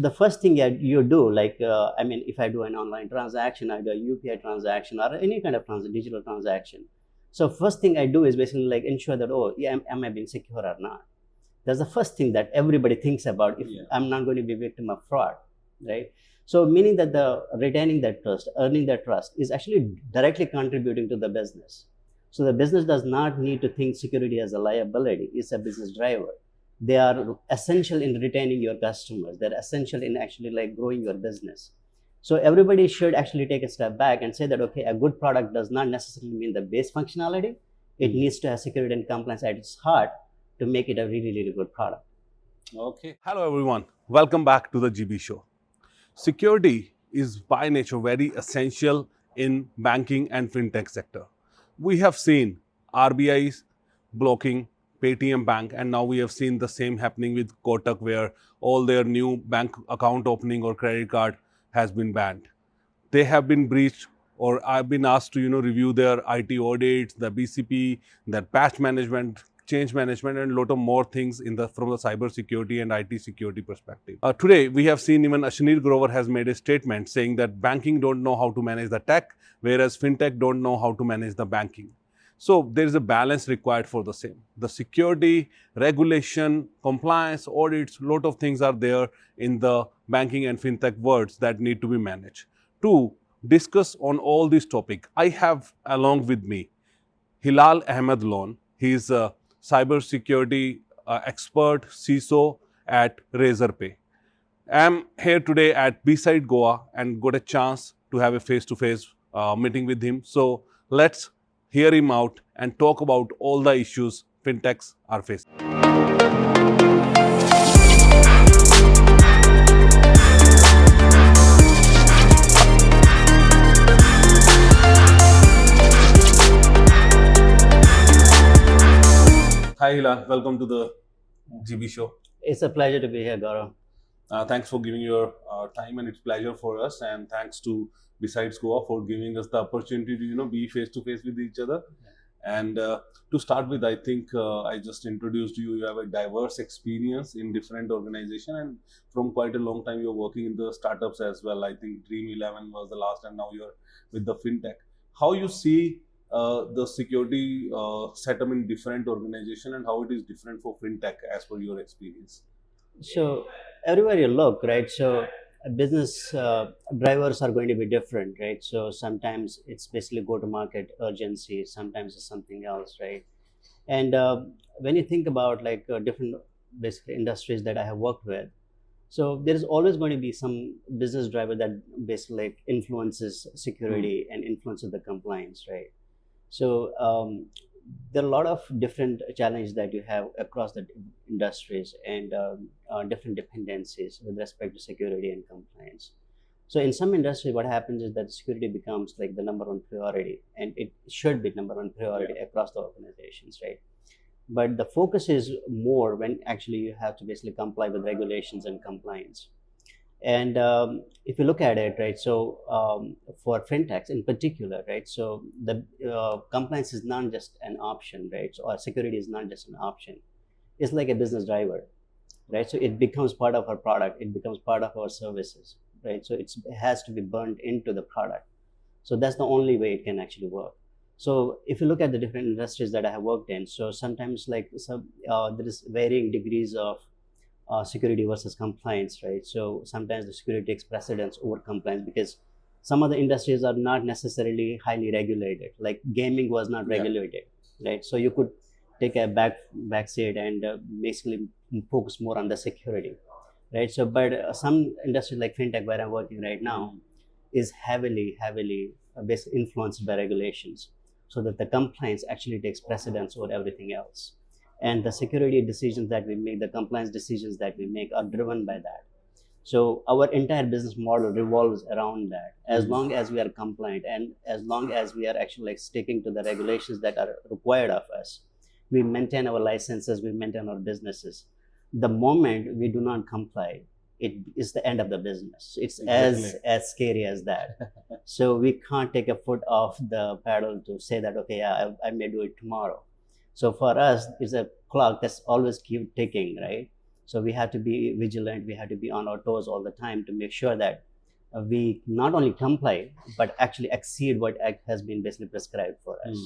The first thing you do, if I do an online transaction, I do a UPI transaction or any kind of digital transaction. So first thing I do is basically like ensure that, oh, yeah, am I being secure or not? That's the first thing that everybody thinks about if I'm not going to be victim of fraud, right? So meaning that the retaining that trust, earning that trust is actually directly contributing to the business. So the business does not need to think security as a liability. It's a business driver. They are essential in retaining your customers. They're essential in actually like growing your business. So everybody should actually take a step back and say that, okay, a good product does not necessarily mean the base functionality. It needs to have security and compliance at its heart to make it a really, really good product. Okay. Hello, everyone. Welcome back to the GB Show. Security is by nature very essential in banking and fintech sector. We have seen RBI's blocking Paytm Bank, and now we have seen the same happening with Kotak, where all their new bank account opening or credit card has been banned. They have been breached, or I've been asked to review their IT audits, the BCP, their patch management, change management, and a lot of more things from the cyber security and IT security perspective. Today, we have seen even Ashanir Grover has made a statement saying that banking don't know how to manage the tech, whereas fintech don't know how to manage the banking. So there is a balance required for the same. The security, regulation, compliance, audits, lot of things are there in the banking and fintech worlds that need to be managed. To discuss on all this topic, I have along with me Hilal Ahmad Lone. He is a cybersecurity expert, CISO at Razorpay. I am here today at B-Side Goa and got a chance to have a face-to-face meeting with him. So let's hear him out and talk about all the issues fintechs are facing. Hi Hilal, welcome to the GB Show. It's a pleasure to be here, Gaurav. Thanks for giving your time, and it's pleasure for us. And thanks to Besides Goa for giving us the opportunity to be face to face with each other. And to start with, I think I just introduced you. You have a diverse experience in different organizations, and from quite a long time you're working in the startups as well. I think Dream 11 was the last, and now you're with the fintech. How you see the security setup in different organization, and how it is different for fintech as per your experience? So everywhere you look, right? So business drivers are going to be different, right? So sometimes it's basically go-to-market urgency. Sometimes it's something else, right? And when you think about different basically industries that I have worked with, so there is always going to be some business driver that basically like influences security and influences the compliance, right? So there are a lot of different challenges that you have across the industries and different dependencies with respect to security and compliance. So in some industry, what happens is that security becomes like the number one priority, and it should be number one priority across the organizations, right? But the focus is more when actually you have to basically comply with regulations and compliance. And if you look at it, right, so for fintechs in particular, right, so the compliance is not just an option, right, so, or security is not just an option. It's like a business driver, right? So it becomes part of our product, it becomes part of our services, right? So it has to be burned into the product. So that's the only way it can actually work. So if you look at the different industries that I have worked in, so sometimes there is varying degrees of security versus compliance, right? So sometimes the security takes precedence over compliance because some of the industries are not necessarily highly regulated. Like gaming was not regulated, right? So you could take a back seat and basically focus more on the security, right? So, but some industries like fintech, where I'm working right now, is heavily basically influenced by regulations, so that the compliance actually takes precedence over everything else. And the security decisions that we make, the compliance decisions that we make are driven by that. So our entire business model revolves around that. As long as we are compliant and as long as we are actually like sticking to the regulations that are required of us, we maintain our licenses, we maintain our businesses. The moment we do not comply, it is the end of the business. It's as scary as that. So we can't take a foot off the pedal to say that, okay, yeah, I may do it tomorrow. So for us, it's a clock that's always keep ticking, right? So we have to be vigilant, we have to be on our toes all the time to make sure that we not only comply but actually exceed what has been basically prescribed for us.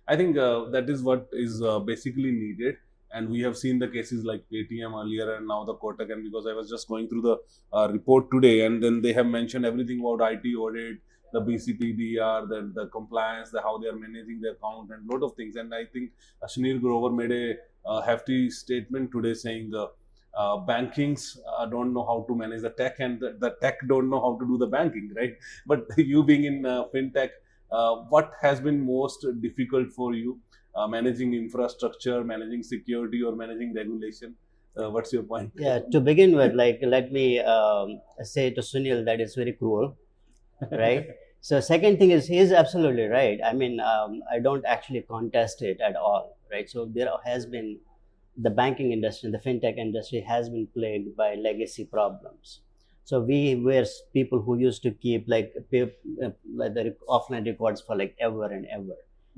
I think that is what is basically needed. And we have seen the cases like Paytm earlier and now the Kotak. And because I was just going through the report today, and then they have mentioned everything about IT audit, the BCPDR, the compliance, how they are managing their account, and lot of things. And I think Shanir Grover made a hefty statement today saying bankings don't know how to manage the tech, and the tech don't know how to do the banking, right? But you being in fintech, what has been most difficult for you, managing infrastructure, managing security, or managing regulation? What's your point? Yeah, to begin with, like, let me say to Sunil that it's very cruel, right? So second thing is, he is absolutely right. I mean, I don't actually contest it at all, right? So there has been, the banking industry, the fintech industry has been plagued by legacy problems. So we were people who used to keep like like the offline records for like ever and ever.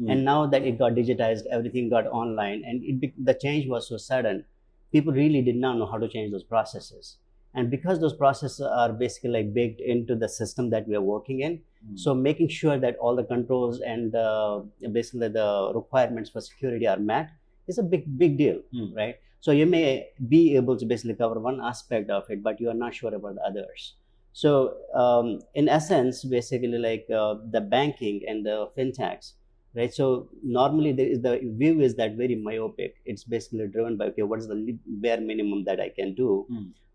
And now that it got digitized, everything got online, and the change was so sudden, people really did not know how to change those processes. And because those processes are basically like baked into the system that we are working in, so making sure that all the controls and basically the requirements for security are met is a big deal, right? So you may be able to basically cover one aspect of it, but you are not sure about the others. So in essence, basically like the banking and the fintechs, right? So normally the view is that very myopic. It's basically driven by, okay, what is the bare minimum that I can do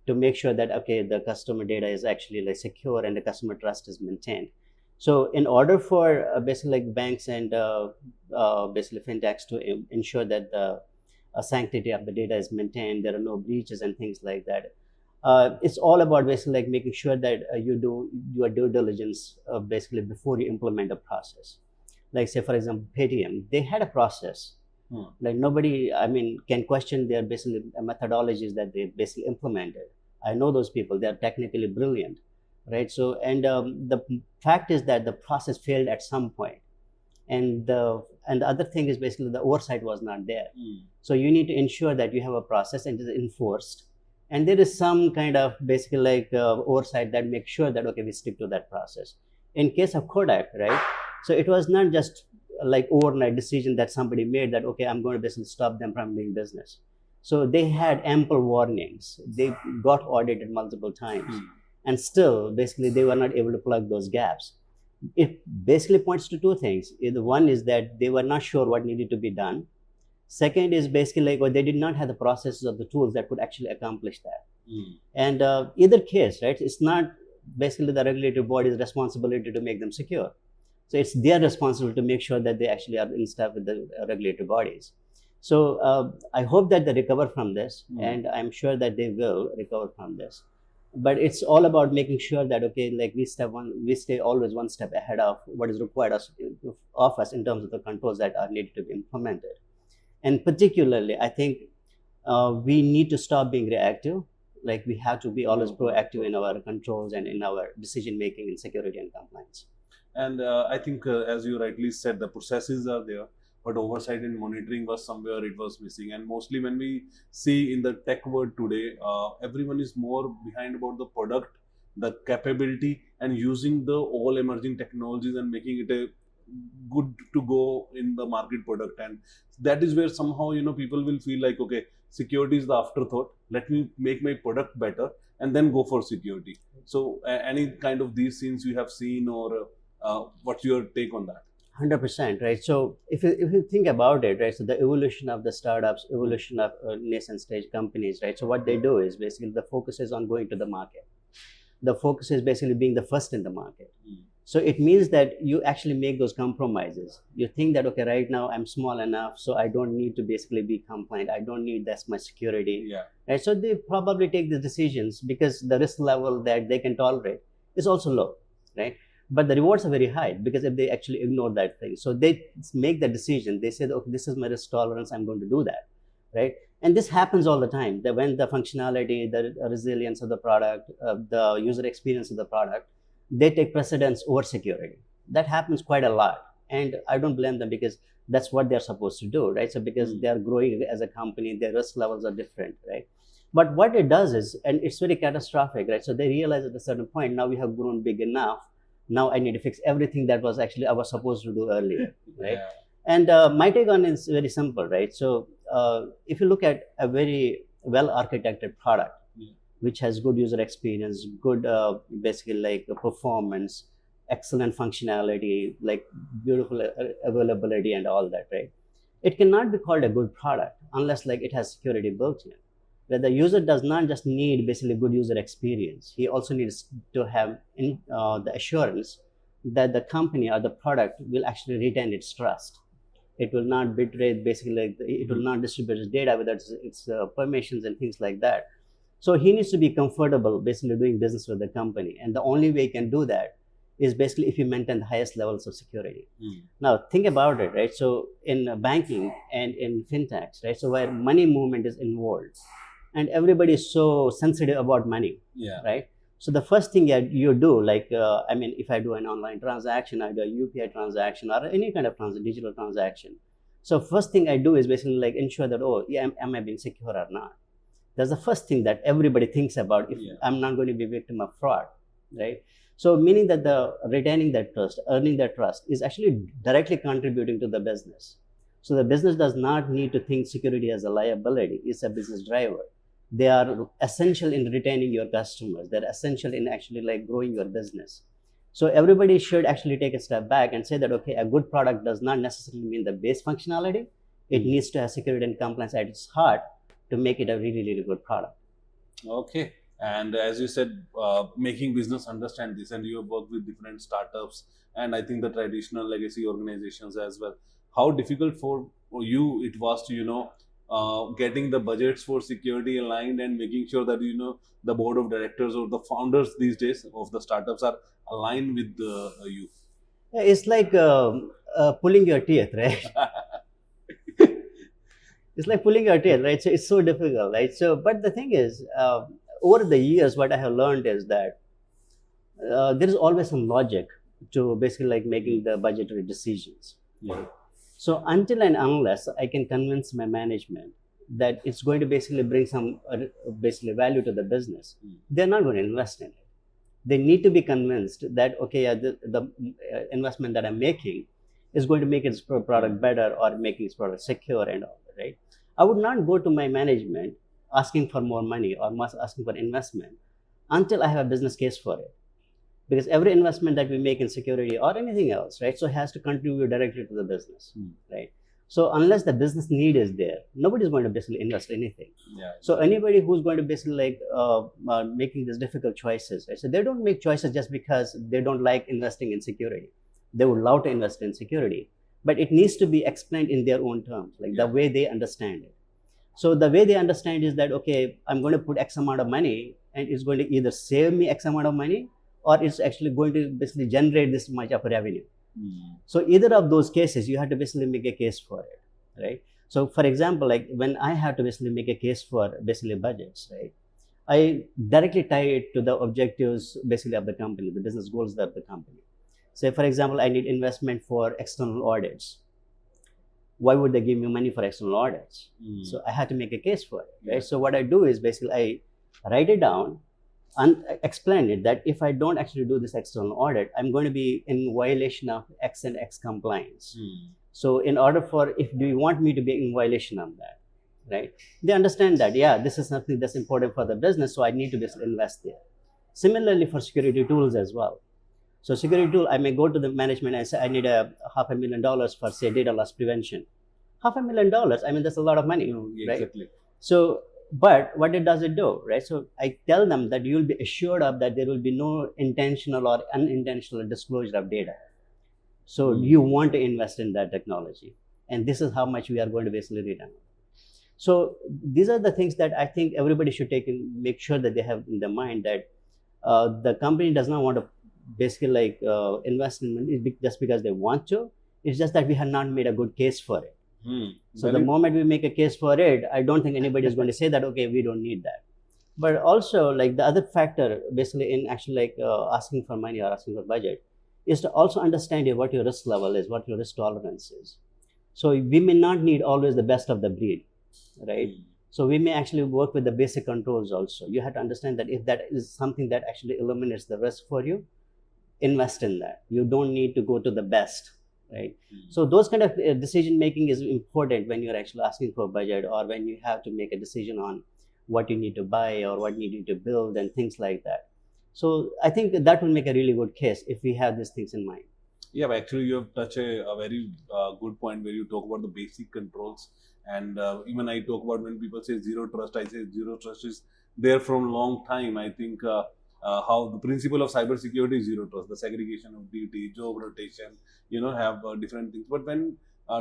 to make sure that, okay, the customer data is actually like secure and the customer trust is maintained. So in order for basically like banks and basically fintechs to ensure that the sanctity of the data is maintained, there are no breaches and things like that. It's all about basically like making sure that you do your due diligence basically before you implement a process. Like say, for example, Paytm, they had a process. Like nobody, I mean, can question their basically methodologies that they basically implemented. I know those people; they are technically brilliant, right? So, and the fact is that the process failed at some point, and the other thing is basically the oversight was not there. So you need to ensure that you have a process and it is enforced, and there is some kind of basically like oversight that makes sure that, okay, we stick to that process. In case of Kodak, right? So it was not just like overnight decision that somebody made that, okay, I'm going to basically stop them from doing business. So they had ample warnings. They got audited multiple times, and still basically they were not able to plug those gaps. It basically points to two things. Either one is that they were not sure what needed to be done. Second is basically like, well, they did not have the processes or the tools that could actually accomplish that. And either case, right, it's not basically the regulatory body's responsibility to make them secure. So it's their responsibility to make sure that they actually are in step with the regulatory bodies. So I hope that they recover from this, and I'm sure that they will recover from this. But it's all about making sure that, okay, like we stay always one step ahead of what is required of us in terms of the controls that are needed to be implemented. And particularly, I think we need to stop being reactive. Like we have to be always proactive in our controls and in our decision making in security and compliance. And I think, as you rightly said, the processes are there, but oversight and monitoring was somewhere it was missing. And mostly when we see in the tech world today, everyone is more behind about the product, the capability, and using the all emerging technologies and making it a good to go in the market product. And that is where somehow, people will feel like, okay, security is the afterthought. Let me make my product better and then go for security. So any kind of these scenes you have seen, or what's your take on that? 100%, right? So if you think about it, right, so the evolution of the startups, evolution of nascent stage companies, right? So what they do is basically the focus is on going to the market. The focus is basically being the first in the market. So it means that you actually make those compromises. You think that, okay, right now I'm small enough, so I don't need to basically be compliant. I don't need that much security. Yeah. Right? So they probably take the decisions because the risk level that they can tolerate is also low, right? But the rewards are very high because if they actually ignore that thing. So they make the decision. They say, okay, this is my risk tolerance. I'm going to do that, right? And this happens all the time. That when the functionality, the resilience of the product, the user experience of the product, they take precedence over security. That happens quite a lot. And I don't blame them because that's what they're supposed to do, right? So because they're growing as a company, their risk levels are different, right? But what it does is, and it's very catastrophic, right? So they realize at a certain point, now we have grown big enough. Now I need to fix everything that was actually I was supposed to do earlier, right? Yeah. And my take on it is very simple, right? So if you look at a very well architected product, which has good user experience, good basically like performance, excellent functionality, like beautiful availability and all that, right? It cannot be called a good product unless like it has security built in. That the user does not just need basically good user experience. He also needs to have the assurance that the company or the product will actually retain its trust. It will not betray basically like it will not distribute its data without its permissions and things like that. So he needs to be comfortable basically doing business with the company, and the only way he can do that is basically if you maintain the highest levels of security. Now think about it, right? So in banking and in fintechs, right? So where money movement is involved, and everybody is so sensitive about money, Yeah. right? So the first thing that you do, like I mean, if I do an online transaction, I do a UPI transaction or any kind of digital transaction. So first thing I do is basically like ensure that, oh yeah, am I being secure or not? That's the first thing that everybody thinks about if I'm not going to be victim of fraud, right? So meaning that the retaining that trust, earning that trust is actually directly contributing to the business. So the business does not need to think security as a liability. It's a business driver. They are essential in retaining your customers. They're essential in actually like growing your business. So everybody should actually take a step back and say that, okay, a good product does not necessarily mean the base functionality. It needs to have security and compliance at its heart to make it a really, really good product. Okay. And as you said, making business understand this, and you have worked with different startups, and I think the traditional legacy organizations as well. How difficult for you it was to, getting the budgets for security aligned and making sure that, the board of directors or the founders these days of the startups are aligned with you. It's like pulling your teeth, right? It's like pulling your teeth, right? So it's so difficult, right? So, but the thing is, over the years, what I have learned is that there is always some logic to basically like making the budgetary decisions. Yeah. So until and unless I can convince my management that it's going to basically bring some basically value to the business, they're not going to invest in it. They need to be convinced that, okay, yeah, the investment that I'm making is going to make its product better or making its product secure and all that, right? I would not go to my management asking for more money or asking for investment until I have a business case for it. Because every investment that we make in security or anything else, right, so it has to contribute directly to the business, right? So unless the business need is there, nobody's going to basically invest anything. Yeah. So anybody who's going to basically like making these difficult choices, right? So they don't make choices just because they don't like investing in security. They would love to invest in security, but it needs to be explained in their own terms, like the way they understand it. So the way they understand is that, okay, I'm going to put X amount of money and it's going to either save me X amount of money or it's actually going to basically generate this much of revenue. So either of those cases, you have to basically make a case for it, right? So for example, like when I have to basically make a case for basically budgets, right? I directly tie it to the objectives basically of the company, the business goals of the company. Say for example, I need investment for external audits. Why would they give me money for external audits? So I had to make a case for it, right? So what I do is basically I write it down and explain it that if I don't actually do this external audit, I'm going to be in violation of X and X compliance. So in order for, if do you want me to be in violation of that, right? They understand that, yeah, this is something that's important for the business, so I need to basically invest there. Similarly for security tools as well. So security tool, I may go to the management and say, I need a $500,000 for say data loss prevention. $500,000, I mean, that's a lot of money, right? Exactly. So, but what does it do, right? So I tell them that you will be assured of that there will be no intentional or unintentional disclosure of data. So you want to invest in that technology, and this is how much we are going to basically return. So these are the things that I think everybody should take and make sure that they have in their mind that the company does not want to basically like invest in money just because they want to. It's just that we have not made a good case for it. So the moment we make a case for it, I don't think anybody is going to say that, okay, we don't need that. But also like the other factor basically in actually like asking for money or asking for budget is to also understand what your risk level is, what your risk tolerance is. So we may not need always the best of the breed, right? So we may actually work with the basic controls also. You have to understand that if that is something that actually eliminates the risk for you, invest in that. You don't need to go to the best, right? So those kind of decision making is important when you're actually asking for a budget, or when you have to make a decision on what you need to buy or what you need to build and things like that. So I think that will make a really good case if we have these things in mind. Yeah, but actually, you have touched a very good point where you talk about the basic controls. And even I talk about when people say zero trust, I say zero trust is there from long time. I think how the principle of cybersecurity is zero trust, the segregation of duty, job rotation, have different things. But when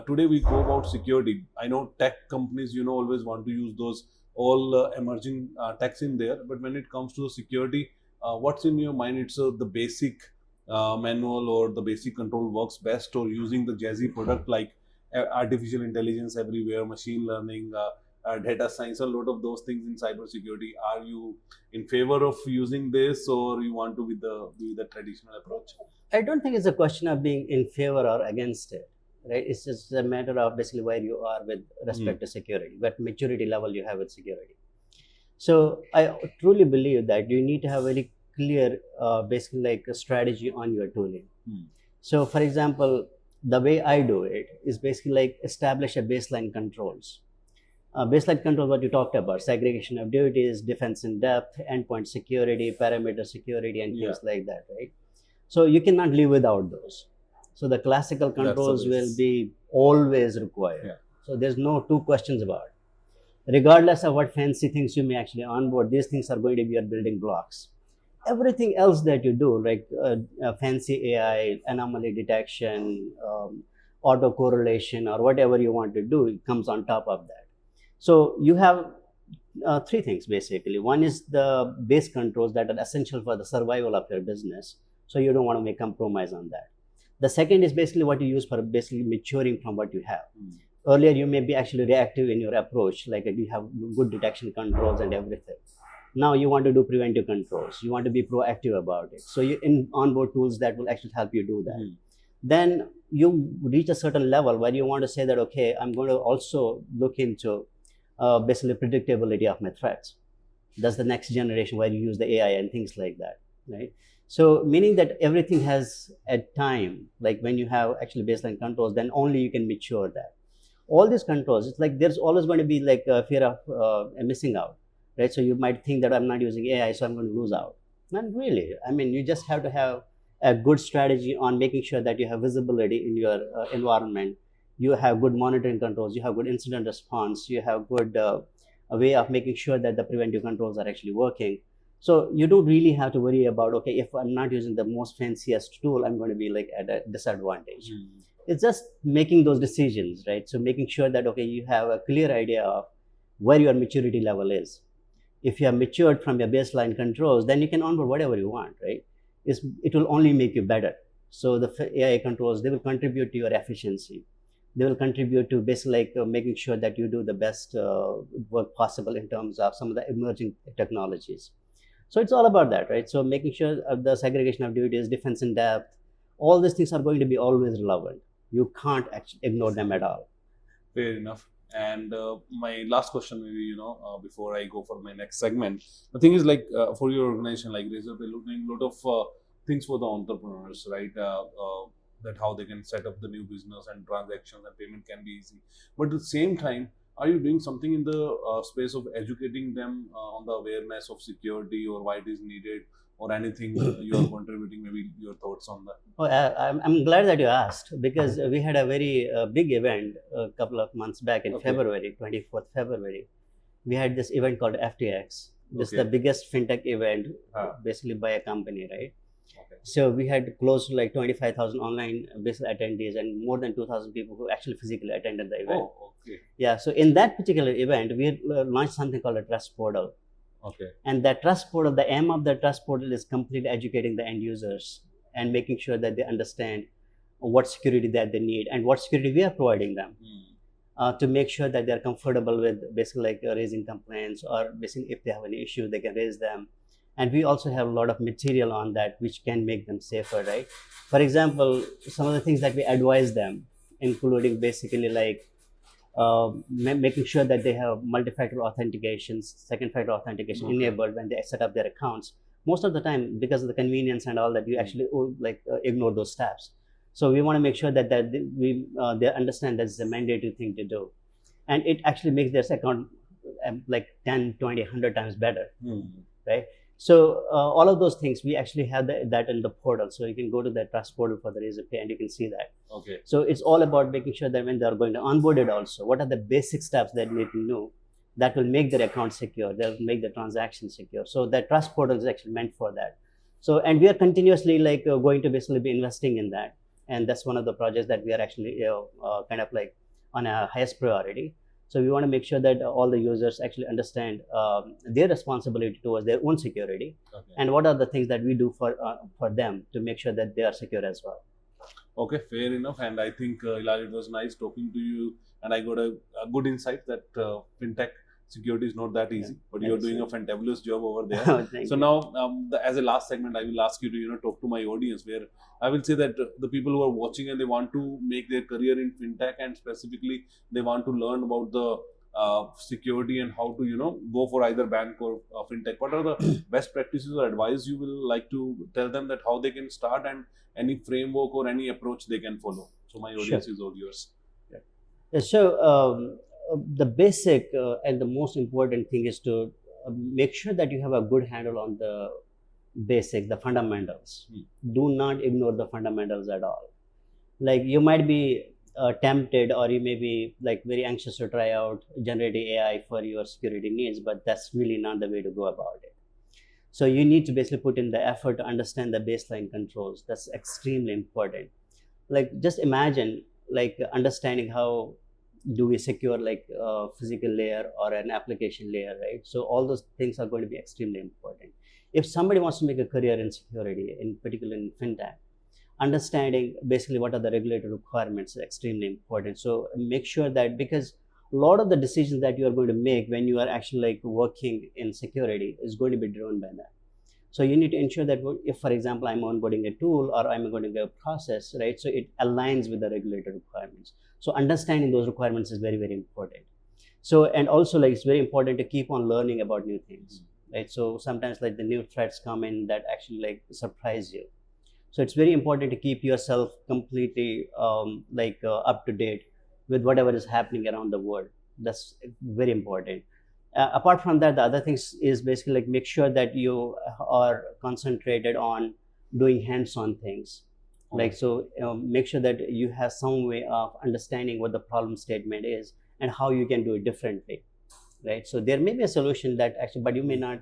today we go about security, I know tech companies, always want to use those all emerging techs in there. But when it comes to security, what's in your mind? It's the basic manual or the basic control works best, or using the jazzy product like artificial intelligence everywhere, machine learning, data science, a lot of those things in cybersecurity. Are you in favor of using this, or you want to with the traditional approach? I don't think it's a question of being in favor or against it, right? It's just a matter of basically where you are with respect to security, what maturity level you have with security. So I truly believe that you need to have very clear, basically like a strategy on your tooling. So, for example, the way I do it is basically like establish a baseline controls. Baseline control, what you talked about, segregation of duties, defense in depth, endpoint security, parameter security, and things like that, right? So you cannot live without those. So the classical controls will be always required. Yeah. So there's no two questions about it. Regardless of what fancy things you may actually onboard, these things are going to be your building blocks. Everything else that you do, like fancy AI, anomaly detection, auto correlation, or whatever you want to do, it comes on top of that. So you have three things basically. One is the base controls that are essential for the survival of your business. So you don't want to make compromise on that. The second is basically what you use for basically maturing from what you have. Earlier, you may be actually reactive in your approach, like you have good detection controls and everything. Now you want to do preventive controls. You want to be proactive about it. So you in onboard tools that will actually help you do that. Then you reach a certain level where you want to say that, okay, I'm going to also look into basically predictability of my threats. That's the next generation where you use the AI and things like that, right? So meaning that everything has a time, like when you have actually baseline controls, then only you can mature that. All these controls, it's like there's always going to be like a fear of missing out, right? So you might think that I'm not using AI, so I'm going to lose out. Not really. I mean, you just have to have a good strategy on making sure that you have visibility in your environment. You have good monitoring controls, you have good incident response, you have good a way of making sure that the preventive controls are actually working. So you don't really have to worry about, okay, if I'm not using the most fanciest tool, I'm going to be like at a disadvantage. It's just making those decisions, right? So making sure that, okay, you have a clear idea of where your maturity level is. If you have matured from your baseline controls, then you can onboard whatever you want, right? It will only make you better. So the AI controls, they will contribute to your efficiency. They will contribute to basically like making sure that you do the best work possible in terms of some of the emerging technologies. So it's all about that, right? So making sure the segregation of duties, defense in depth, all these things are going to be always relevant. You can't actually ignore them at all. Fair enough. And my last question, maybe, before I go for my next segment, the thing is like for your organization, like Razorpay, doing a lot of things for the entrepreneurs, right? That how they can set up the new business and transactions and payment can be easy. But at the same time, are you doing something in the space of educating them on the awareness of security or why it is needed, or anything you are contributing? Maybe your thoughts on that. Oh, I'm glad that you asked, because we had a very big event a couple of months back in February, 24th February. We had this event called FTX. This is the biggest fintech event basically by a company, right? So we had close to like 25,000 online business attendees and more than 2,000 people who actually physically attended the event. Yeah, so in that particular event, we launched something called a trust portal. And that trust portal, the aim of the trust portal is completely educating the end users and making sure that they understand what security that they need and what security we are providing them to make sure that they're comfortable with basically like raising complaints, or basically if they have any issue, they can raise them. And we also have a lot of material on that which can make them safer, right? For example, some of the things that we advise them, including basically like making sure that they have multi-factor authentications, second factor authentication enabled when they set up their accounts. Most of the time, because of the convenience and all that, you actually ignore those steps. So we want to make sure that they understand that's a mandatory thing to do, and it actually makes their account like 10, 20, 100 times better, right? So all of those things, we actually have that in the portal. So you can go to the trust portal for the Razorpay and you can see that. Okay. So it's all about making sure that when they're going to onboard it also, what are the basic steps that you need to know that will make their account secure, that will make the transaction secure. So that trust portal is actually meant for that. So, and we are continuously going to basically be investing in that. And that's one of the projects that we are actually kind of like on a highest priority. So we want to make sure that all the users actually understand their responsibility towards their own security, and what are the things that we do for them to make sure that they are secure as well. Okay, fair enough. And I think, Hilal, it was nice talking to you, and I got a good insight that fintech security is not that easy, but you're doing a fantabulous job over there. So now, as a last segment, I will ask you to talk to my audience, where I will say that the people who are watching and they want to make their career in fintech, and specifically they want to learn about the security and how to go for either bank or fintech. What are the best practices or advice you will like to tell them, that how they can start, and any framework or any approach they can follow? So my audience is all yours. So the basic and the most important thing is to make sure that you have a good handle on the basic, the fundamentals. Do not ignore the fundamentals at all. Like, you might be tempted, or you may be very anxious to try out generative AI for your security needs, but that's really not the way to go about it. So you need to basically put in the effort to understand the baseline controls. That's extremely important. Just imagine understanding how do we secure a physical layer or an application layer, right? So all those things are going to be extremely important. If somebody wants to make a career in security, in particular in fintech, understanding basically what are the regulatory requirements is extremely important. So make sure that, because a lot of the decisions that you are going to make when you are actually working in security is going to be driven by that. So you need to ensure that if, for example, I'm onboarding a tool or I'm going to do a process, right? So it aligns with the regulatory requirements. So understanding those requirements is very, very important. So, and also it's very important to keep on learning about new things, right? So sometimes the new threats come in that actually surprise you. So it's very important to keep yourself completely up to date with whatever is happening around the world. That's very important. Apart from that, the other things is basically make sure that you are concentrated on doing hands-on things. So make sure that you have some way of understanding what the problem statement is and how you can do it differently, right? So there may be a solution that actually, but you may not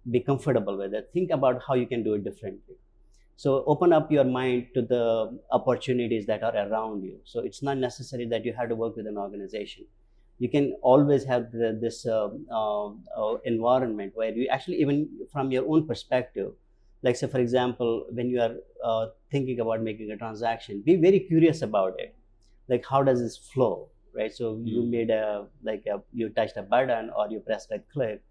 be comfortable with it. Think about how you can do it differently. So open up your mind to the opportunities that are around you. So it's not necessary that you have to work with an organization. You can always have this environment where you actually, even from your own perspective, say for example, when you are thinking about making a transaction, be very curious about it. How does this flow, right? So you made you touched a button or you pressed a click.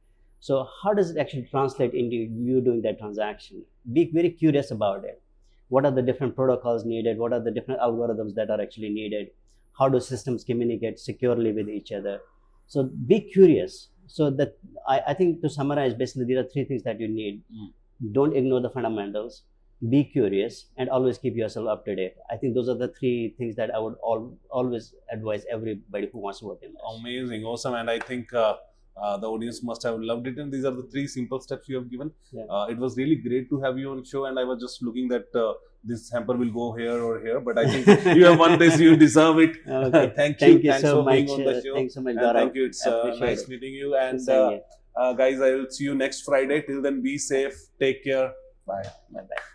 So how does it actually translate into you doing that transaction? Be very curious about it. What are the different protocols needed? What are the different algorithms that are actually needed? How do systems communicate securely with each other? So be curious. So that I think, to summarize, basically there are three things that you need. Don't ignore the fundamentals, be curious, and always keep yourself up to date. I think those are the three things that I would always advise everybody who wants to work in this. Amazing, awesome. And I think the audience must have loved it. And these are the three simple steps you have given. It was really great to have you on show. And I was just looking that this hamper will go here or here, but I think you have won this, you deserve it. Okay. Thank you. Thanks so for much. being on the show. Thanks so much, Gaurav. Thank you. It's nice meeting you. And guys, I will see you next Friday. Till then, be safe. Take care. Bye. Bye-bye.